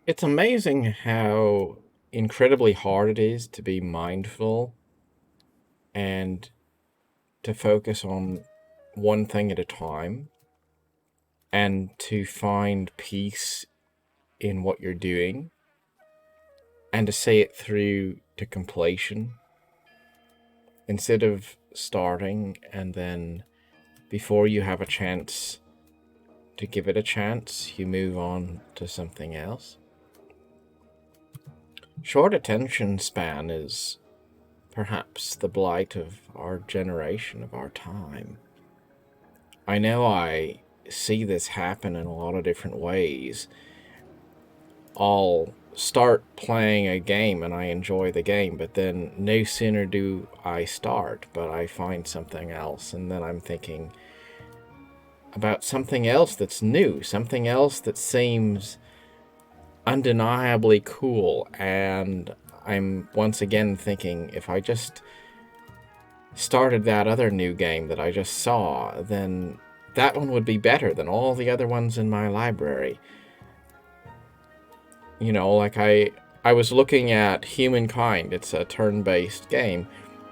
It's amazing how incredibly hard it is to be mindful and to focus on one thing at a time and to find peace in what you're doing and to see it through to completion instead of starting and then before you have a chance to give it a chance, you move on to something else. Short attention span is perhaps the blight of our generation, of our time. I know I see this happen in a lot of different ways. I'll start playing a game and I enjoy the game, but then no sooner do I start, but I find something else, and then I'm thinking about something else that's new, something else that seems undeniably cool, and I'm once again thinking if I just started that other new game that I just saw, then that one would be better than all the other ones in my library. Like I was looking at Humankind. It's a turn-based game.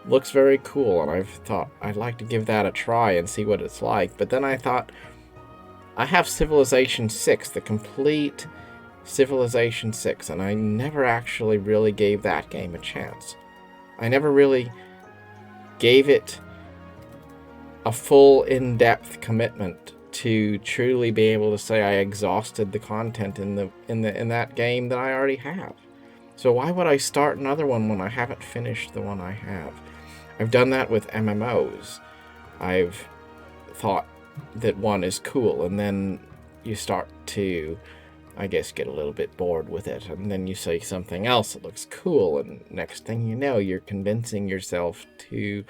Looks very cool, and I've thought I'd like to give that a try and see what it's like. But then I thought I have Civilization 6, the complete Civilization 6, and I never actually really gave that game a chance. I never really gave it a full in-depth commitment to truly be able to say I exhausted the content in that game that I already have. So why would I start another one when I haven't finished the one I have? I've done that with MMOs. I've thought that one is cool, and then you start to, I guess, get a little bit bored with it, and then you say something else that looks cool, and next thing you know, you're convincing yourself to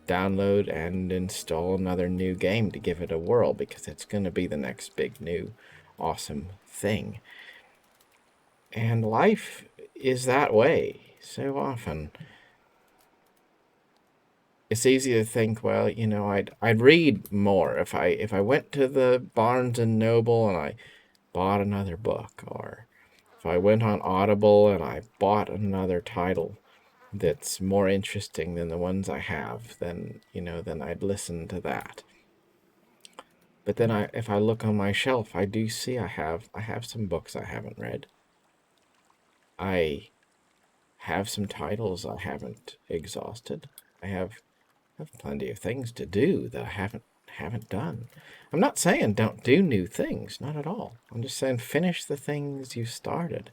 download and install another new game to give it a whirl because it's going to be the next big new awesome thing. And life is that way so often. It's easy to think, well, I'd read more if I went to the Barnes and Noble and I bought another book, or if I went on Audible and I bought another title that's more interesting than the ones I have, then I'd listen to that. But then if I look on my shelf, I do see I have some books I haven't read. I have some titles I haven't exhausted. I have plenty of things to do that I haven't done. I'm not saying don't do new things, not at all. I'm just saying finish the things you started.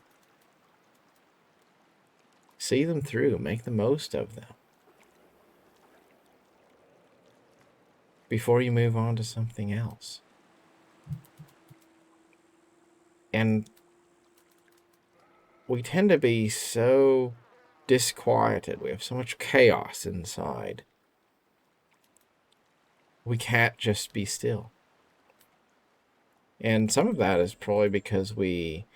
See them through, make the most of them before you move on to something else. And we tend to be so disquieted. We have so much chaos inside. We can't just be still. And some of that is probably because we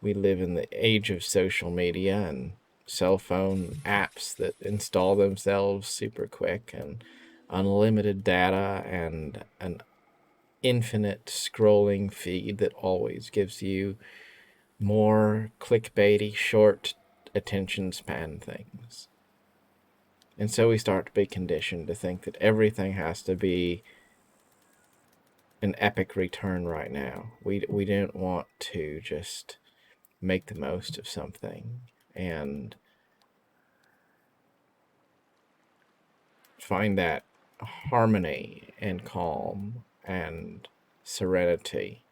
live in the age of social media and cell phone apps that install themselves super quick, and unlimited data, and an infinite scrolling feed that always gives you more clickbaity, short attention span things. And so we start to be conditioned to think that everything has to be an epic return right now. We don't want to just make the most of something and find that harmony and calm and serenity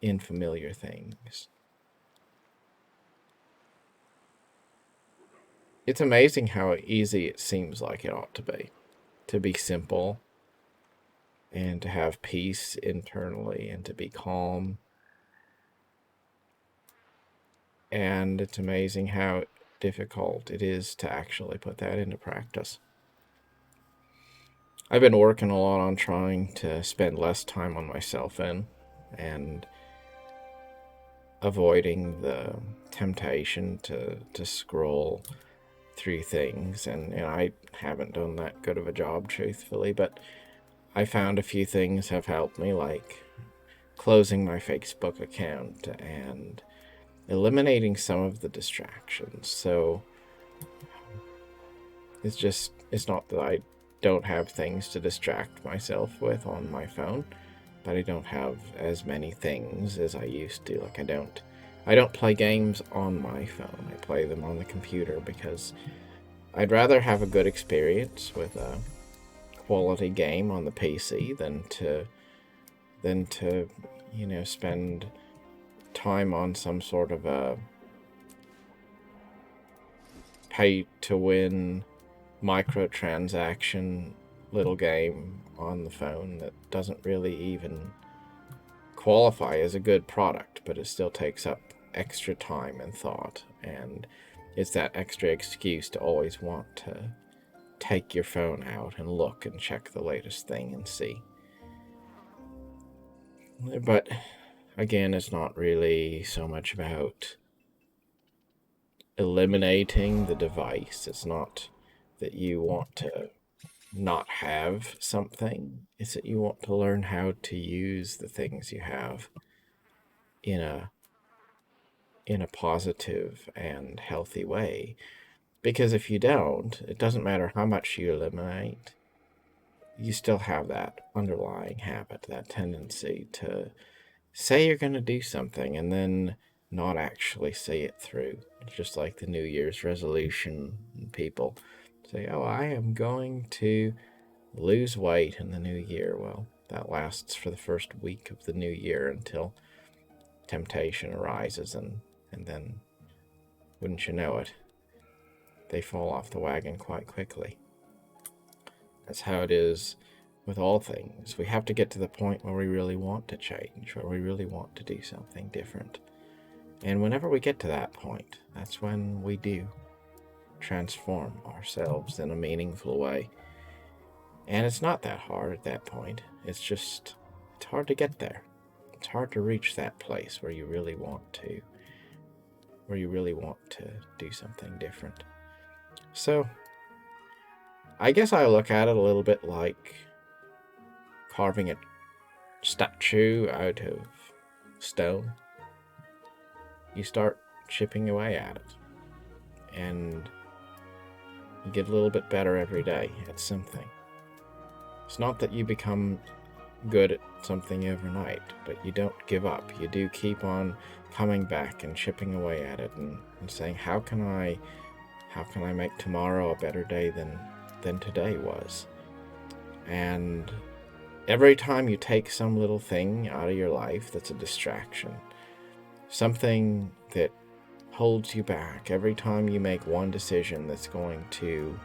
in familiar things. It's amazing how easy it seems like it ought to be simple and to have peace internally and to be calm. And it's amazing how difficult it is to actually put that into practice. I've been working a lot on trying to spend less time on my cell phone and avoiding the temptation to scroll through things. And I haven't done that good of a job, truthfully, but I found a few things have helped me, like closing my Facebook account and eliminating some of the distractions. So it's not that I don't have things to distract myself with on my phone, but I don't have as many things as I used to. Like I don't play games on my phone. I play them on the computer because I'd rather have a good experience with a quality game on the PC than to spend time on some sort of a pay to win microtransaction little game on the phone that doesn't really even qualify as a good product, but it still takes up extra time and thought, and it's that extra excuse to always want to take your phone out and look and check the latest thing and see. But again, it's not really so much about eliminating the device. It's not that you want to not have something, it's that you want to learn how to use the things you have in a positive and healthy way. Because if you don't, it doesn't matter how much you eliminate, you still have that underlying habit, that tendency to say you're going to do something and then not actually see it through. It's just like the New Year's resolution. People say, oh, I am going to lose weight in the new year. Well, that lasts for the first week of the new year until temptation arises, and then, wouldn't you know it, they fall off the wagon quite quickly. That's how it is with all things. We have to get to the point where we really want to change, where we really want to do something different. And whenever we get to that point, that's when we do transform ourselves in a meaningful way. And it's not that hard at that point. It's hard to get there. It's hard to reach that place where you really want to do something different. So, I guess I look at it a little bit like carving a statue out of stone. You start chipping away at it, and you get a little bit better every day at something. It's not that you become good at something overnight, but you don't give up. You do keep on coming back and chipping away at it and saying, how can I make tomorrow a better day than today was? And every time you take some little thing out of your life that's a distraction, something that holds you back, every time you make one decision that's going to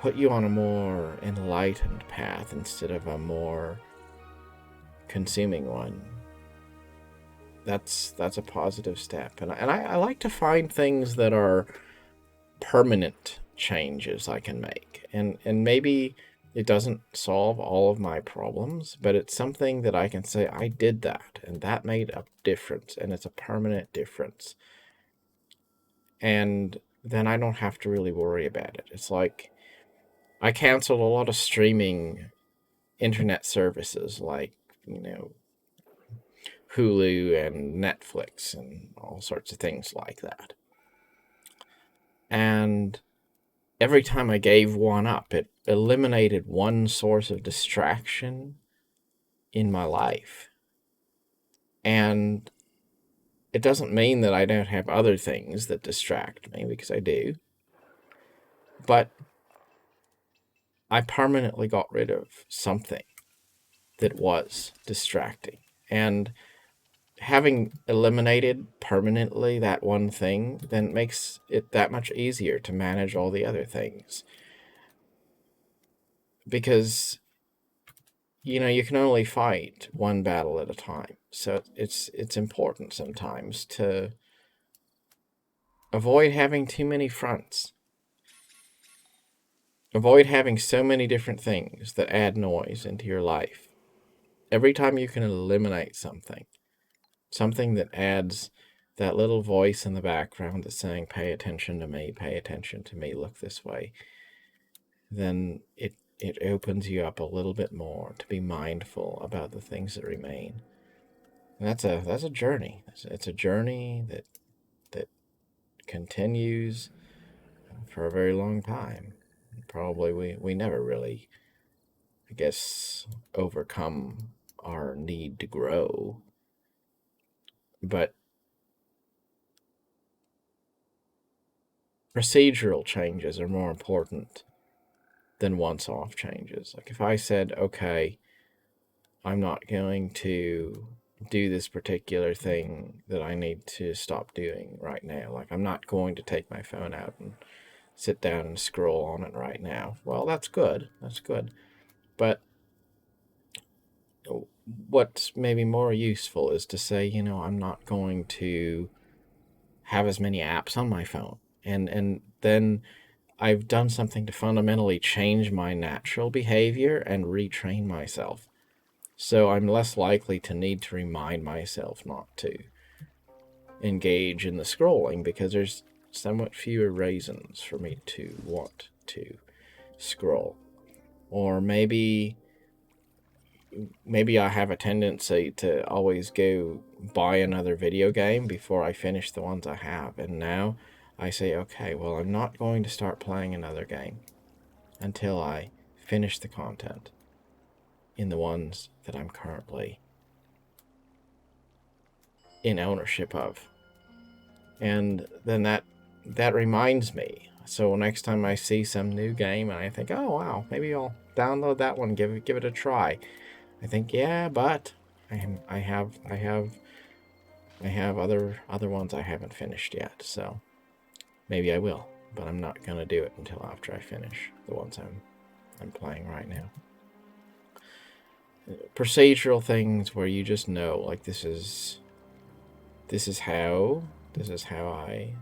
put you on a more enlightened path instead of a more consuming one, that's a positive step. And I like to find things that are permanent changes I can make. And maybe it doesn't solve all of my problems, but it's something that I can say, I did that, and that made a difference, and it's a permanent difference. And then I don't have to really worry about it. It's like I canceled a lot of streaming internet services like, Hulu and Netflix and all sorts of things like that. And every time I gave one up, it eliminated one source of distraction in my life. And it doesn't mean that I don't have other things that distract me, because I do. But I permanently got rid of something that was distracting. And having eliminated permanently that one thing then makes it that much easier to manage all the other things. Because, you can only fight one battle at a time. So it's important sometimes to avoid having too many fronts. Avoid having so many different things that add noise into your life. Every time you can eliminate something that adds that little voice in the background that's saying, pay attention to me, look this way, then it opens you up a little bit more to be mindful about the things that remain. And that's a journey. It's a journey that continues for a very long time. Probably we never really, I guess, overcome our need to grow. But procedural changes are more important than once off changes. Like if I said, okay, I'm not going to do this particular thing that I need to stop doing right now. Like I'm not going to take my phone out and sit down and scroll on it right now. Well, that's good. That's good. But what's maybe more useful is to say, I'm not going to have as many apps on my phone. And then I've done something to fundamentally change my natural behavior and retrain myself. So I'm less likely to need to remind myself not to engage in the scrolling because there's somewhat fewer reasons for me to want to scroll. Or maybe I have a tendency to always go buy another video game before I finish the ones I have. And now I say, okay, well, I'm not going to start playing another game until I finish the content in the ones that I'm currently in ownership of. And then that reminds me. So next time I see some new game and I think, oh wow, maybe I'll download that one, give it a try. I think, yeah, but I have other ones I haven't finished yet, so maybe I will. But I'm not gonna do it until after I finish the ones I'm playing right now. Procedural things where you just know, like this is how I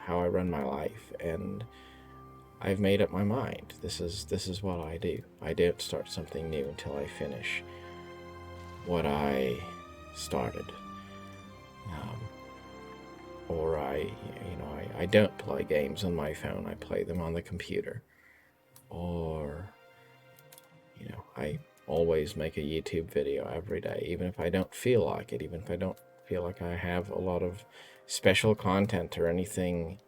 run my life, and I've made up my mind. This is what I do. I don't start something new until I finish what I started. Or I don't play games on my phone. I play them on the computer. Or I always make a YouTube video every day, even if I don't feel like it, even if I don't feel like I have a lot of special content or anything,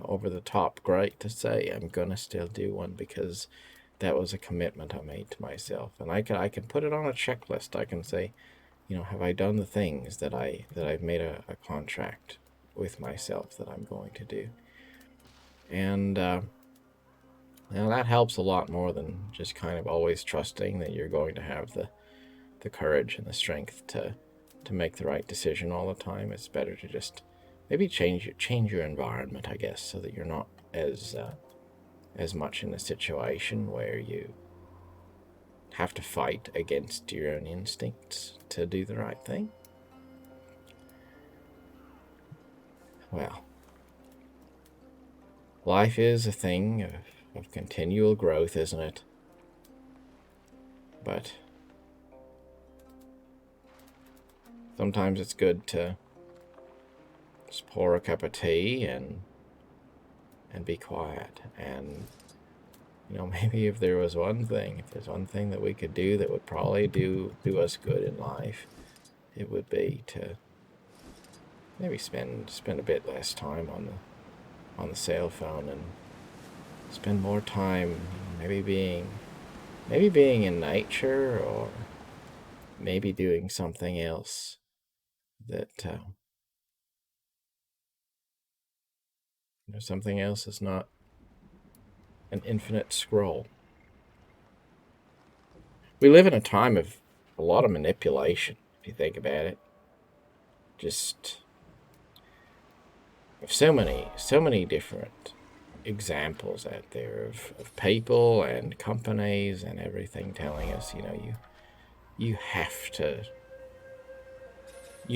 over the top great to say. I'm gonna still do one because that was a commitment I made to myself, and I can put it on a checklist. I can say, have I done the things that I've made a contract with myself that I'm going to do, and that helps a lot more than just kind of always trusting that you're going to have the courage and the strength to make the right decision all the time. It's better to just maybe change your environment, I guess, so that you're not as much in a situation where you have to fight against your own instincts to do the right thing. Well, life is a thing of continual growth, isn't it? But sometimes it's good to just pour a cup of tea and be quiet. And maybe if there's one thing that we could do that would probably do us good in life, it would be to maybe spend a bit less time on the cell phone and spend more time maybe being in nature, or maybe doing something else that something else is not an infinite scroll. We live in a time of a lot of manipulation, if you think about it. Just so many different examples out there of people and companies and everything telling us, you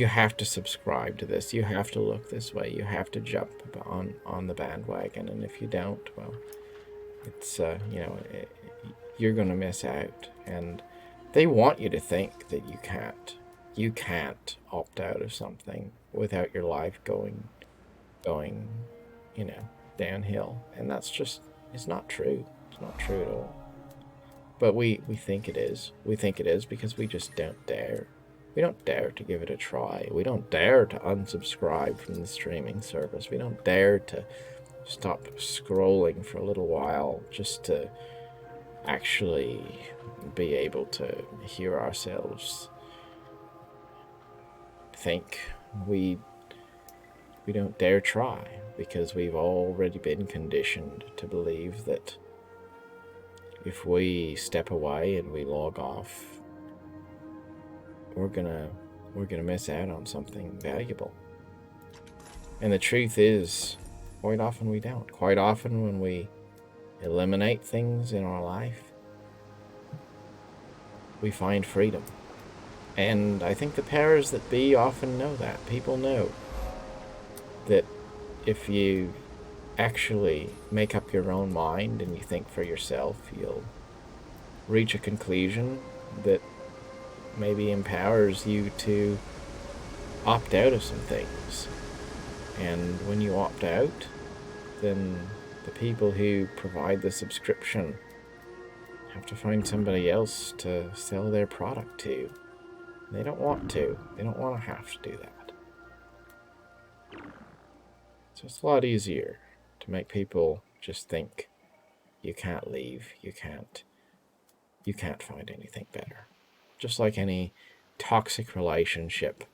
have to subscribe to this, you have to look this way, you have to jump on the bandwagon, and if you don't, well, it's you're gonna miss out. And they want you to think that you can't opt out of something without your life going downhill, and that's just, it's not true. It's not true at all. But we think it is. We think it is because we just don't dare. We don't dare to give it a try. We don't dare to unsubscribe from the streaming service. We don't dare to stop scrolling for a little while just to actually be able to hear ourselves think. We don't dare try because we've already been conditioned to believe that if we step away and we log off, we're gonna miss out on something valuable. And the truth is, quite often we don't. Quite often when we eliminate things in our life, we find freedom. And I think the powers that be often know that. People know that if you actually make up your own mind and you think for yourself, you'll reach a conclusion that maybe empowers you to opt out of some things. And when you opt out, then the people who provide the subscription have to find somebody else to sell their product to. They don't want to. They don't want to have to do that. So it's a lot easier to make people just think you can't leave, you can't find anything better. Just like any toxic relationship,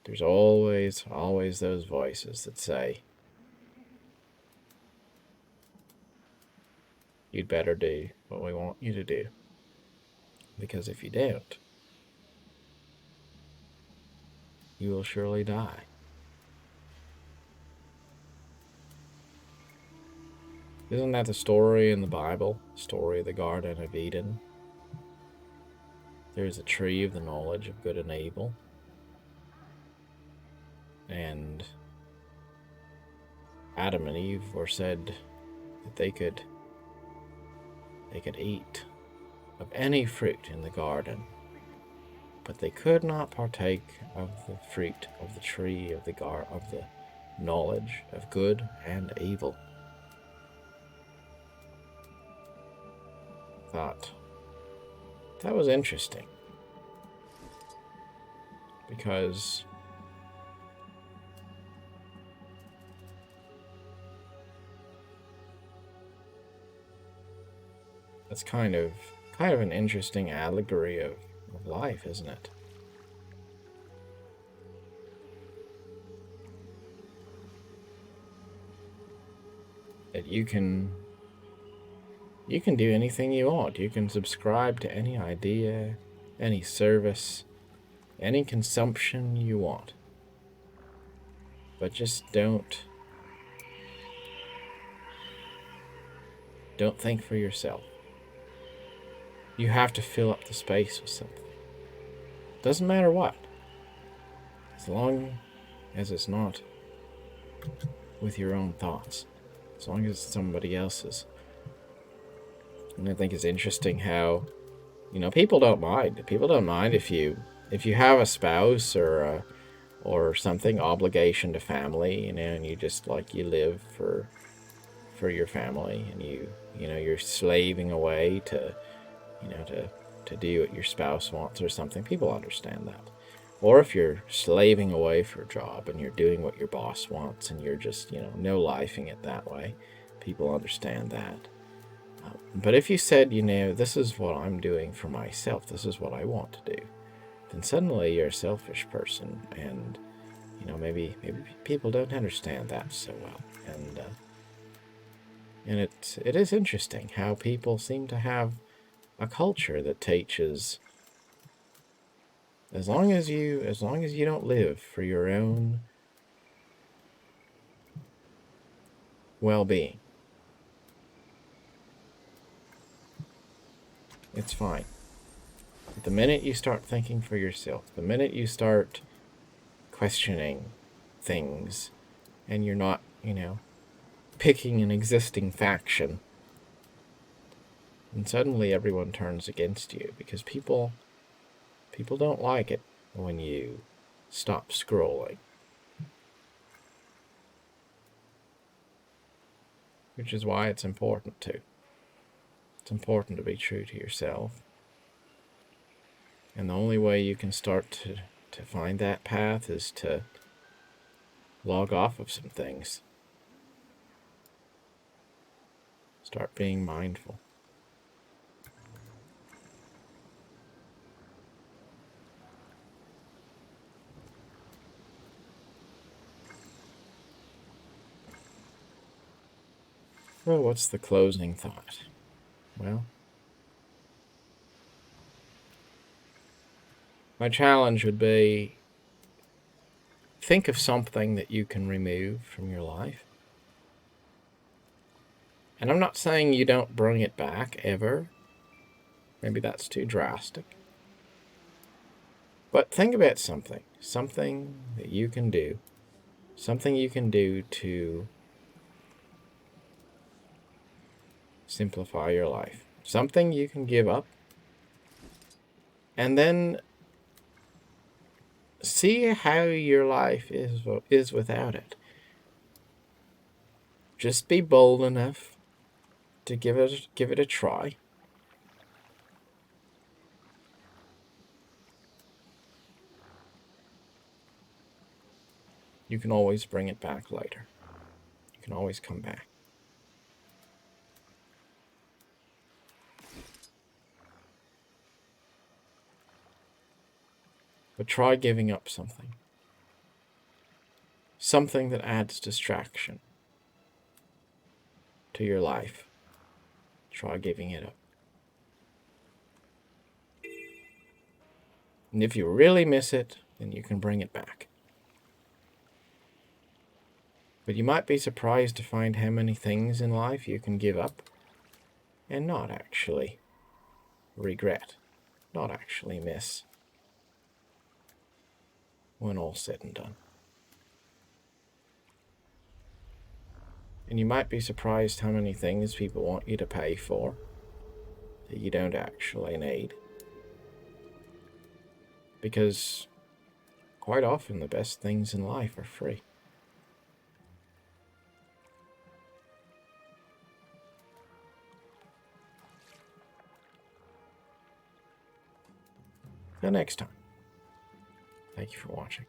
there's always those voices that say, you'd better do what we want you to do. Because if you don't, you will surely die. Isn't that the story in the Bible? The story of the Garden of Eden? There's a tree of the knowledge of good and evil. And Adam and Eve were said that they could eat of any fruit in the garden, but they could not partake of the fruit of the tree of the knowledge of good and evil. Thought that was interesting, because that's kind of an interesting allegory of life, isn't it? That you can do anything you want. You can subscribe to any idea, any service, any consumption you want. But just don't think for yourself. You have to fill up the space with something. Doesn't matter what. As long as it's not with your own thoughts. As long as it's somebody else's. And I think it's interesting how, people don't mind. People don't mind if you have a spouse or something, obligation to family, and you just you live for your family, and you're slaving away to do what your spouse wants or something. People understand that. Or if you're slaving away for a job and you're doing what your boss wants and you're just no-lifing it that way, people understand that. But if you said, this is what I'm doing for myself, this is what I want to do, then suddenly you're a selfish person, and maybe people don't understand that so well. And it is interesting how people seem to have a culture that teaches, as long as you don't live for your own well-being, it's fine. But the minute you start thinking for yourself, the minute you start questioning things, and you're not, picking an existing faction, and suddenly everyone turns against you, because people don't like it when you stop scrolling. Which is why it's important to. It's important to be true to yourself. And the only way you can start to find that path is to log off of some things. Start being mindful. Well, what's the closing thought? Well, my challenge would be, think of something that you can remove from your life. And I'm not saying you don't bring it back ever. Maybe that's too drastic. But think about something that you can do, something you can do to simplify your life, something you can give up, and then see how your life is without it. Just be bold enough to give it a try. You can always bring it back later. You can always come back. But try giving up something. Something that adds distraction to your life. Try giving it up. And if you really miss it, then you can bring it back. But you might be surprised to find how many things in life you can give up and not actually regret, not actually miss when all's said and done. And you might be surprised how many things people want you to pay for that you don't actually need. Because quite often the best things in life are free. Till next time, thank you for watching.